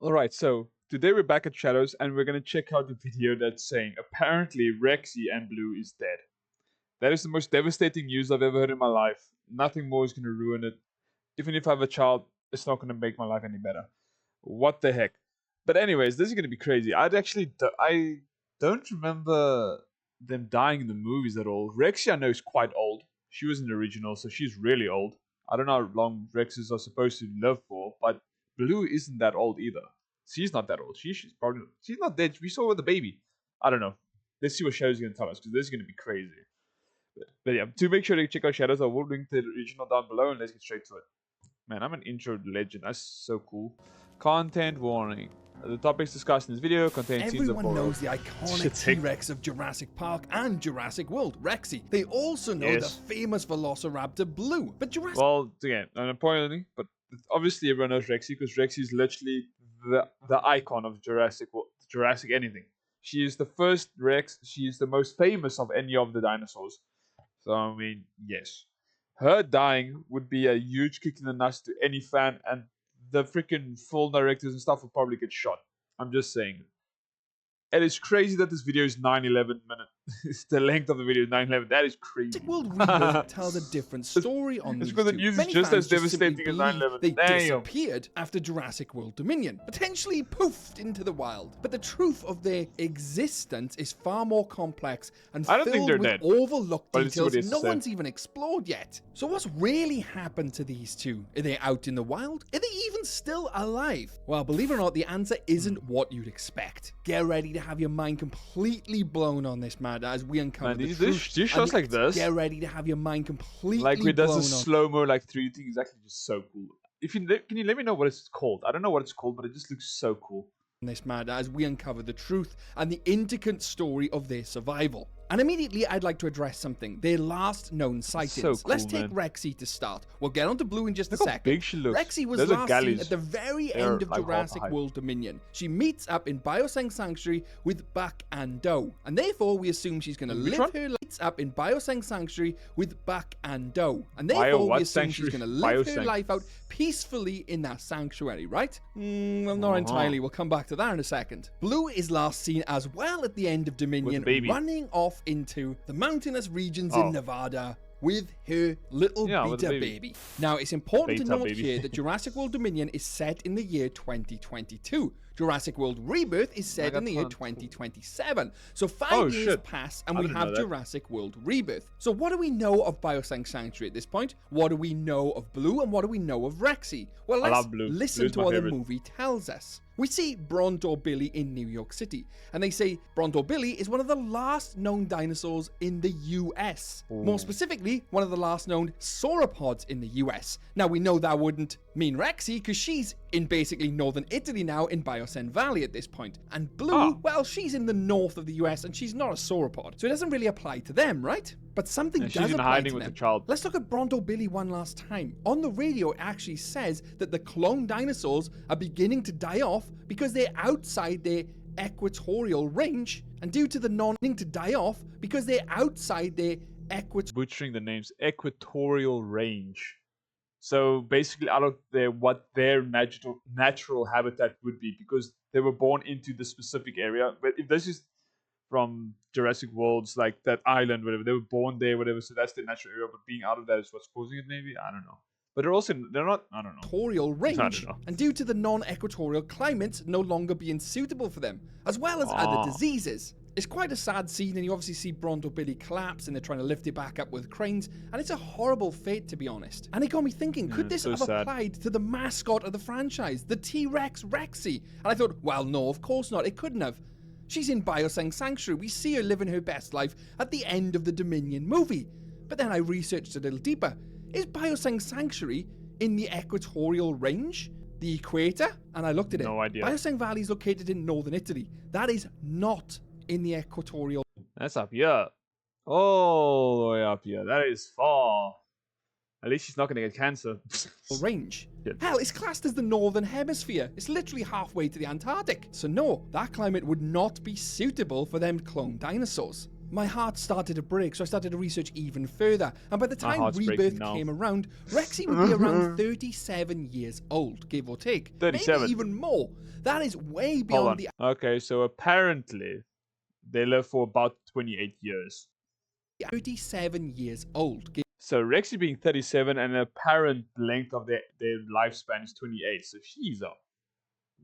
Alright, so today we're back at Shadows and we're gonna check out the video that's saying apparently Rexy and Blue is dead. That is the most devastating news I've ever heard in my life. Nothing more is gonna ruin it. Even if I have a child, it's not gonna make my life any better. What the heck? But anyways, this is gonna be crazy. I don't remember them dying in the movies at all. Rexy I know is quite old. She was in the original, so she's really old. I don't know how long Rexes are supposed to live for, but Blue isn't that old either. She's not that old. She's not dead. We saw her with the baby. I don't know. Let's see what Shadow's gonna tell us because this is gonna be crazy. But yeah, to make sure to check out Shadows, I will link the original down below and let's get straight to it. Man, I'm an intro legend. That's so cool. Content warning. The topics discussed in this video contain scenes of Everyone horror. knows the iconic T-Rex of Jurassic Park and Jurassic World, Rexy. They also know Yes. the famous Velociraptor Blue. But Jurassic Well, again, unimportantly, but obviously everyone knows Rexy because Rexy is literally the icon of Jurassic anything. She is the first Rex. She is the most famous of any of the dinosaurs. So I mean, yes, her dying would be a huge kick in the nuts to any fan, and the freaking film directors and stuff will probably get shot. I'm just saying. It is crazy that this video is 9:11 minutes. The length of the video is 9:11. That is crazy. World Rebirth tells a different story on It's these because the two. news is Many just fans as simply devastating as believe 9/11. They Damn. disappeared after Jurassic World Dominion, potentially poofed into the wild. But the truth of their existence is far more complex and I don't think filled they're with dead. overlooked But let's see what details he has no to say. one's even explored yet. So what's really happened to these two? Are they out in the wild? Are they even still alive? Well, believe it or not, the answer isn't what you'd expect. Get ready to have your mind completely blown on this matter as we uncover Man, the these truth. shows and like this, Get ready to have your mind completely like we does blown a on slow mo like 3D thing, is actually just so cool. Can you let me know what it's called? I don't know what it's called, but it just looks so cool. this matter as we uncover the truth and the intricate story of their survival. And immediately, I'd like to address something. Their last known sightings. so Let's cool, take man. Rexy to start. We'll get onto Blue in just Look a how second. big she looks. Rexy was Those are last seen galleys. at the very They're end of like half the Jurassic height. World Dominion. She meets up in Biosang Sanctuary with Buck and Doe. And therefore, we assume she's going to Which live one? her life up in Biosang Sanctuary with Buck and Doe. And Bio therefore, we what assume she's sanctuary? going to live her Biosang. life out peacefully in that sanctuary, right? Well, not entirely. We'll come back to that in a second. Blue is last seen as well at the end of Dominion, baby. running off into the mountainous regions Oh. in Nevada with her little Yeah, with a beta baby. baby. Now, it's important to Beta note baby. here that Jurassic World Dominion is set in the year 2022. Jurassic World Rebirth is set in the year 2027. So 5 Oh, years shit. pass and I we didn't have know that. Jurassic World Rebirth. So what do we know of Biosang Sanctuary at this point? What do we know of Blue and what do we know of Rexy? Well, I let's love Blue. listen Blue's to my what favorite. the movie tells us. We see Bronto Billy in New York City, and they say Bronto Billy is one of the last known dinosaurs in the US. More specifically, one of the last known sauropods in the US. Now, we know that wouldn't mean Rexy, because she's in basically northern Italy now in Biosyn Valley at this point. And Blue, Ah. well, she's in the north of the US, and she's not a sauropod. So it doesn't really apply to them, right? But something Yeah, does she's in apply hiding to with them. the child. Let's look at Bronto Billy one last time. On the radio, it actually says that the clone dinosaurs are beginning to die off because they're outside their equatorial range, and due to the to die off because they're outside their Butchering the names. Equatorial range. So basically, out of what their natural habitat would be, because they were born into the specific area. But if this is from Jurassic World's, like that island, whatever, they were born there, whatever. So that's their natural area. But being out of that is what's causing it, maybe. I don't know. But they're not. I don't know. equatorial range, don't know. and due to the non-equatorial climate no longer being suitable for them, as well as other diseases. It's quite a sad scene, and you obviously see Bronto Billy collapse, and they're trying to lift it back up with cranes, and it's a horrible fate, to be honest. And it got me thinking, could this so have sad. applied to the mascot of the franchise, the T-Rex Rexy? And I thought, well, no, of course not, it couldn't have. She's in Biosang Sanctuary. We see her living her best life at the end of the Dominion movie. But then I researched a little deeper. Is Biosang Sanctuary in the equatorial range? The equator? And I looked at it. No idea. Biosang Valley is located in northern Italy. That is not in the equatorial That's up here. All the way up here. That is far. At least she's not going to get cancer. range. Shit. Hell, it's classed as the northern hemisphere. It's literally halfway to the Antarctic. So no, that climate would not be suitable for them clone dinosaurs. my heart started to break, so I started to research even further. And by the time heart's breaking Rebirth now. came around, Rexy would be around 37 years old, give or take. 37. Maybe even more. That is way Hold beyond on. the Okay, so apparently they live for about 28 years. 37 years old. So Rexy being 37 and the apparent length of their lifespan is 28. So she's a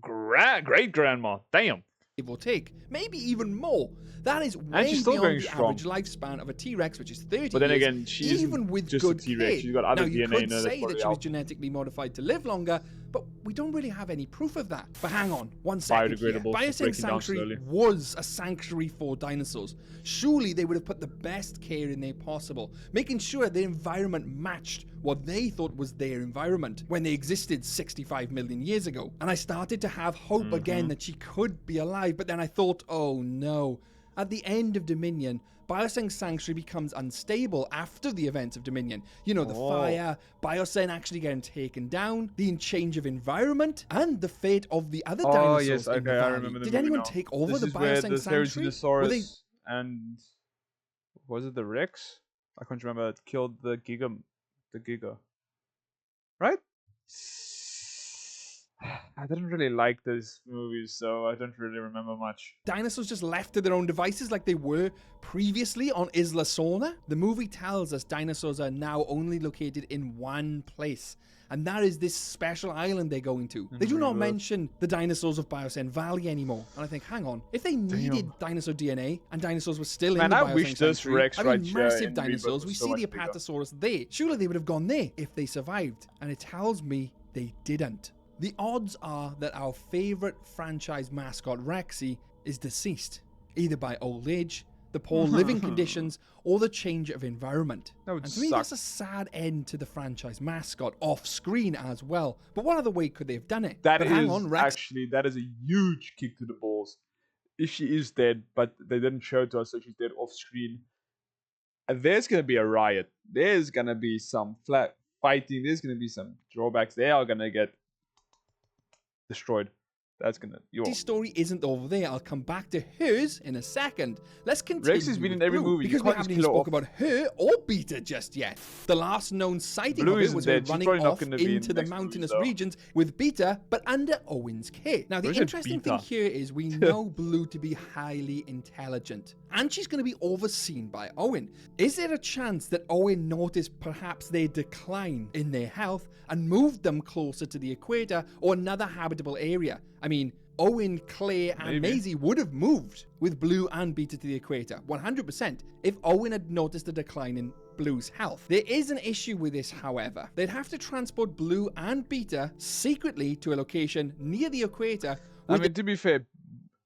great grandma. Damn. Give or take. Maybe even more. That is And way she's still beyond going the strong. average lifespan of a T-Rex, which is 30 But then years, again, she isn't even with just a good T-Rex. care. She's got other now, you DNA could in her that's say that probably she was helped. genetically modified to live longer, but we don't really have any proof of that. But hang on, one second here. Biodegradable, Biosyn breaking down Sanctuary slowly. was a sanctuary for dinosaurs. Surely they would have put the best care in there possible, making sure the environment matched what they thought was their environment when they existed 65 million years ago. And I started to have hope again that she could be alive, but then I thought, oh no. At the end of Dominion, Biosyn Sanctuary becomes unstable after the events of Dominion. You know, the fire, Biosyn actually getting taken down, the change of environment, and the fate of the other dinosaurs yes, in the okay, I valley. remember the Did movie anyone now. take over This the is where Biosyn the Sanctuary? Were Therizinosaurus they and was it the Rex? I can't remember. It killed the Giga, right? I didn't really like those movies, so I don't really remember much. dinosaurs just left to their own devices like they were previously on Isla Sorna? The movie tells us dinosaurs are now only located in one place, and that is this special island they're going to. They do not mention the dinosaurs of Biosyn Valley anymore. And I think, hang on, if they needed dinosaur DNA and dinosaurs were still in the I Biosyn wish this Sanctuary, Rex I mean, right here massive in dinosaurs, Rebirth we was so see the much bigger. Apatosaurus there. Surely they would have gone there if they survived. And it tells me they didn't. The odds are that our favorite franchise mascot, Rexy, is deceased, either by old age, the poor living conditions, or the change of environment. That would And to me, suck. that's a sad end to the franchise mascot, off screen as well. But what other way could they have done it? That but is hang on, Rex actually that is a huge kick to the balls. If she is dead, but they didn't show it to us, so she's dead off screen. There's gonna be a riot. There's gonna be some flat fighting. There's gonna be some drawbacks. They are gonna get destroyed. That's gonna. Rexy's story isn't over there. I'll come back to hers in a second. Let's continue. Rexy's been in with every Blue, movie. You because we can't haven't just even kill her spoke about her or Beta just yet. The last known sighting Blue of it isn't was her dead. She's running probably not off gonna be in into the the next movies, mountainous though. regions with Beta, but under Owen's care. Now, the Where's her interesting thing Beta? here is we know Blue to be highly intelligent, and she's going to be overseen by Owen. Is there a chance that Owen noticed perhaps their decline in their health and moved them closer to the equator or another habitable area? I mean, Owen, Claire, and Maybe. Maisie would have moved with Blue and Beta to the equator, 100%, if Owen had noticed a decline in Blue's health. There is an issue with this, however. They'd have to transport Blue and Beta secretly to a location near the equator. I mean, to be fair,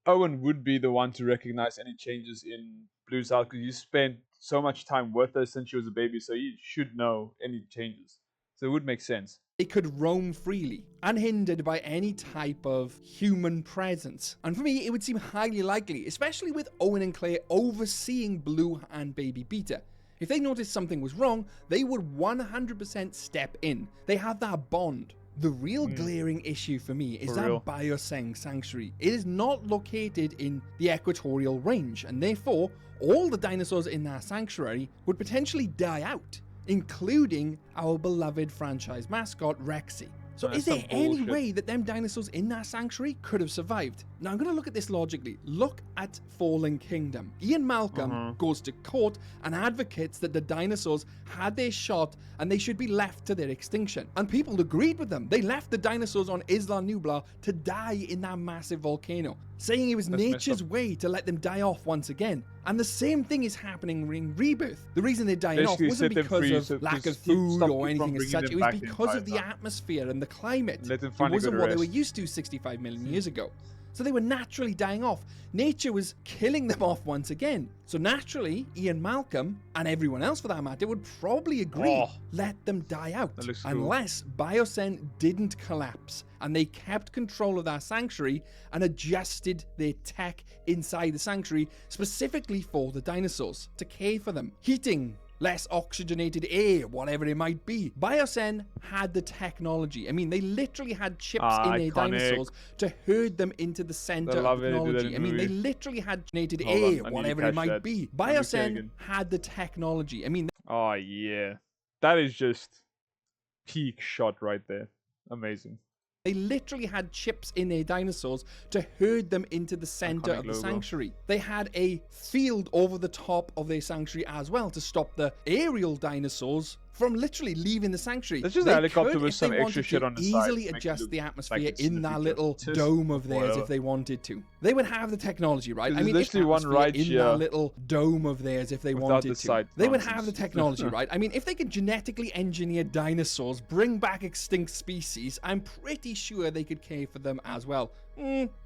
Owen would be the one to recognize any changes in Blue's health because you spent so much time with her since she was a baby, so you should know any changes. So it would make sense. They could roam freely, unhindered by any type of human presence. And for me, it would seem highly likely, especially with Owen and Claire overseeing Blue and baby Beta. If they noticed something was wrong, they would 100% step in. They have that bond. The real glaring issue for me is For that real. Biosyn Sanctuary. It is not located in the equatorial range, and therefore, all the dinosaurs in that sanctuary would potentially die out, including our beloved franchise mascot, Rexy. So That's is there some any bullshit. way that them dinosaurs in that sanctuary could have survived? Now I'm going to look at this logically. Look at Fallen Kingdom. Ian Malcolm goes to court and advocates that the dinosaurs had their shot and they should be left to their extinction. And people agreed with them. They left the dinosaurs on Isla Nublar to die in that massive volcano, saying it was That's messed nature's way to let them die off once again. And the same thing is happening in Rebirth. The reason they're dying off Basically wasn't set them because free of so- lack to of stop food you or from anything as bringing such. them It was back the because of entire the time. atmosphere and the climate. Let them It finally go wasn't to what they were rest. used to 65 million years ago. So they were naturally dying off. Nature was killing them off once again. So naturally, Ian Malcolm, and everyone else for that matter, would probably agree, Oh. let them die out. That looks cool. Unless Biosyn didn't collapse and they kept control of that sanctuary and adjusted their tech inside the sanctuary specifically for the dinosaurs to care for them. Heating, less oxygenated air, whatever it might be. Biocen had the technology. I mean, they literally had chips in their Iconic. dinosaurs to herd them into the I center of love the it. They do that technology. in I the mean, they movie. literally had oxygenated Hold air, on, I need to whatever it catch might that. be. Let me say it Biocen again. had the technology. I mean, Oh yeah, that is just peak shot right there. Amazing. they literally had chips in their dinosaurs to herd them into the center Iconic of the logo. sanctuary. They had a field over the top of their sanctuary as well to stop the aerial dinosaurs from literally leaving the sanctuary. That's just a They helicopter could, with if they some extra wanted shit to, on the side easily to make it adjust look the like atmosphere it's in in the that future. little Just dome of theirs whatever. if they wanted to. They would have the technology, right? I There's mean, if literally one atmosphere right in here that little dome of theirs if they without wanted the to. side They would have the nonsense. technology, right? I mean, if they could genetically engineer dinosaurs, bring back extinct species, I'm pretty sure they could care for them as well.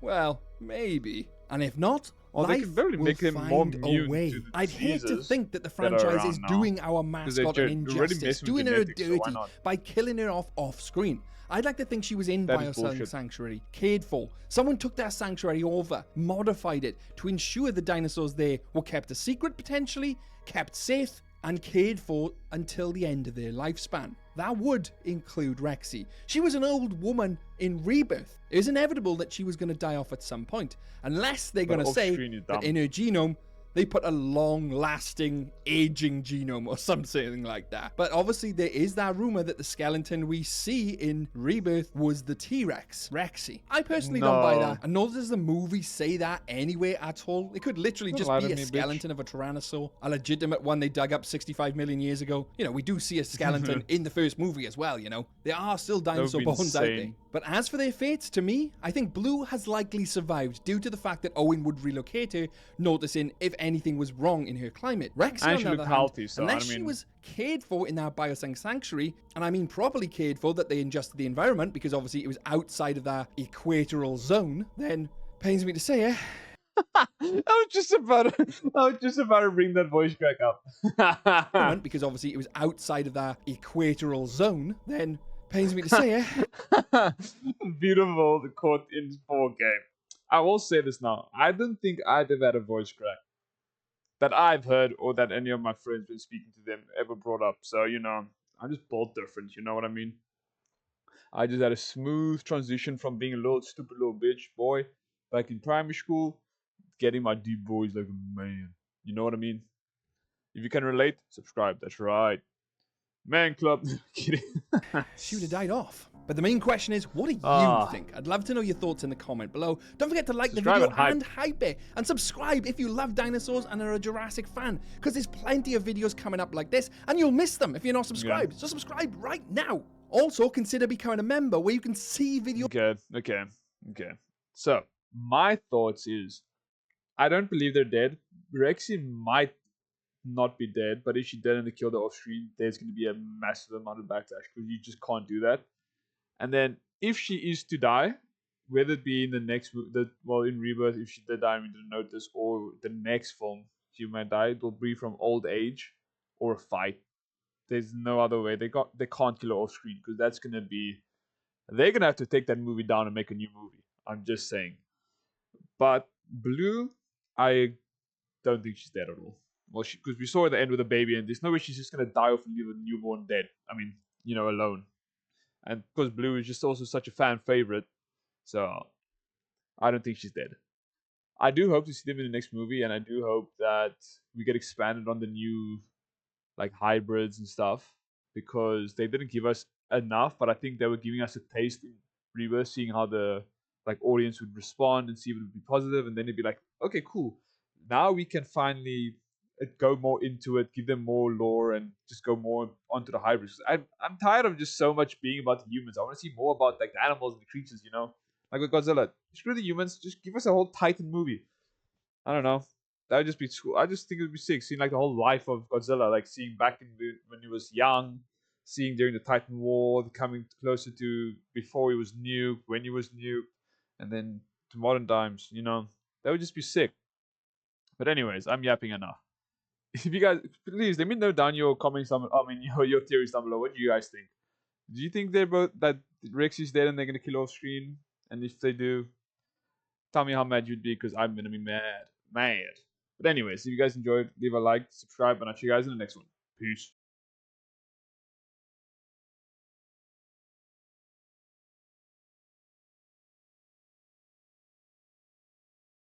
Well, maybe. And if not, Or they life could barely will make them more find a immune way. to the I'd hate to diseases think that the that are franchise is around now. doing our Because they mascot an already injustice, messing with doing her a genetics, so why dirty not? by killing her off screen. I'd like to think she was in That is Biocell bullshit. Sanctuary, cared for. Someone took that sanctuary over, modified it to ensure the dinosaurs there were kept a secret potentially, kept safe, and cared for until the end of their lifespan. That would include Rexy. She was an old woman in Rebirth. It was inevitable that she was going to die off at some point, unless they're going to off say screen, you that dumb. in her genome they put a long-lasting aging genome or something like that. But obviously there is that rumor that the skeleton we see in Rebirth was the T-Rex, Rexy. I personally don't buy that. And nor does the movie say that anyway at all. It could literally Don't just lie be to a me, bitch. skeleton of a tyrannosaur, a legitimate one they dug up 65 million years ago. You know, we do see a skeleton in the first movie as well, you know. There are still dinosaur be bones out there. insane. But as for their fates, to me, I think Blue has likely survived due to the fact that Owen would relocate her, noticing if anything was wrong in her climate. Rexy, And on she the looked other hand, healthy, so, unless I she mean- was cared for in that Biosang sanctuary, and I mean properly cared for, that they adjusted the environment because obviously it was outside of that equatorial zone, then pains me to say it. I was just about to bring that voice crack up. Because obviously it was outside of that equatorial zone, then pains me to say it. Beautiful, the quote in 4K. I will say this now. I don't think I've ever had a voice crack that I've heard or that any of my friends when speaking to them ever brought up. So, you know, I'm just both different, you know what I mean? I just had a smooth transition from being a little stupid little bitch boy back in primary school, getting my deep voice like a man. You know what I mean? If you can relate, subscribe. That's right. Man Club. Kidding. She would have died off. But the main question is, what do you Ah. think? I'd love to know your thoughts in the comment below. Don't forget to like the Subscribe video and hype. hype it. And subscribe if you love dinosaurs and are a Jurassic fan. Because there's plenty of videos coming up like this. And you'll miss them if you're not subscribed. Yeah. So subscribe right now. Also, consider becoming a member where you can see videos. Okay. So, my thoughts is, I don't believe they're dead. Rexy might not be dead, but if she dead and they killed her off screen, there's going to be a massive amount of backlash because you just can't do that. And then if she is to die, whether it be in the next, in Rebirth, if she did die and we didn't notice, or the next film she might die, it will be from old age or a fight. There's no other way. They can't kill her off screen because that's gonna be. They're gonna have to take that movie down and make a new movie. I'm just saying. But Blue, I don't think she's dead at all. Well, because we saw her at the end with a baby, and there's no way she's just gonna die off and leave a newborn dead. I mean, you know, alone. And because Blue is just also such a fan favorite, so I don't think she's dead. I do hope to see them in the next movie, and I do hope that we get expanded on the new like hybrids and stuff because they didn't give us enough, but I think they were giving us a taste in Rebirth, seeing how the like audience would respond and see if it would be positive, and then it'd be like, okay, cool. Now we can finally go more into it, give them more lore, and just go more onto the hybrids. I'm tired of just so much being about the humans. I want to see more about like the animals and the creatures, you know, like with Godzilla. Screw the humans, just give us a whole Titan movie. I don't know. That would just be cool. I just think it would be sick, seeing like the whole life of Godzilla, like seeing back when he was young, seeing during the Titan War, coming closer to before he was nuked, when he was nuked, and then to modern times. You know, that would just be sick. But anyways, I'm yapping enough. If you guys, please let me know down your comments. Your theories down below. What do you guys think? Do you think they're both that Rex is dead and they're gonna kill off screen? And if they do, tell me how mad you'd be because I'm gonna be mad. But anyways, if you guys enjoyed, leave a like, subscribe, and I'll see you guys in the next one. Peace.